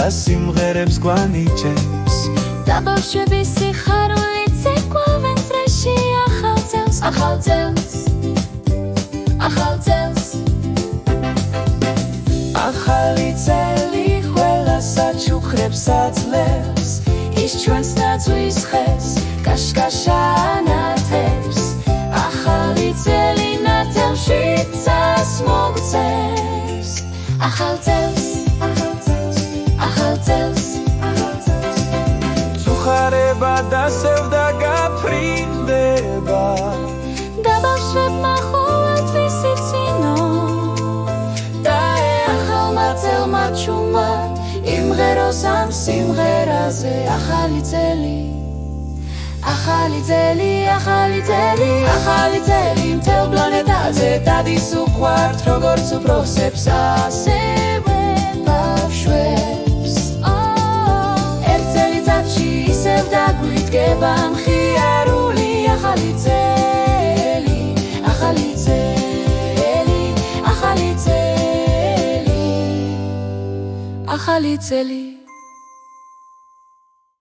და სიმღერებს გვანიჭებს დაბავშვების სიხარულით ზეკვავენ წრეში ახალ წელს, ახალ წელს, ახალ წელს. ახალი წელი ყველას აჩუქრებს აძლევს ის ჩვენს ნაძვის ხეს კაშკაშა ანათებს ახალი წელი ნათელში წას მოგწევს ახალ წელს, ახალ წელს, ახალ წელს, ახალ წელს. წუხარება დასევდა გაფრინდება დაბავშვებმა ხოლმე ვისიცინო და ახალმა წელმა ჩუმად იმღეროს ამ სიმღერაზე ახალი წელი, ახალი წელი, ახალი წელი, ახალი წელი მთელ პლანეტაზე დადის უყვართ როგორც უბროსებს ასევე ბავშვებს ერთ წელიწადში ისევ დაგვიდგება მხიარული ახალი წელი, ახალი წელი, ახალი წელი, ახალი წელი.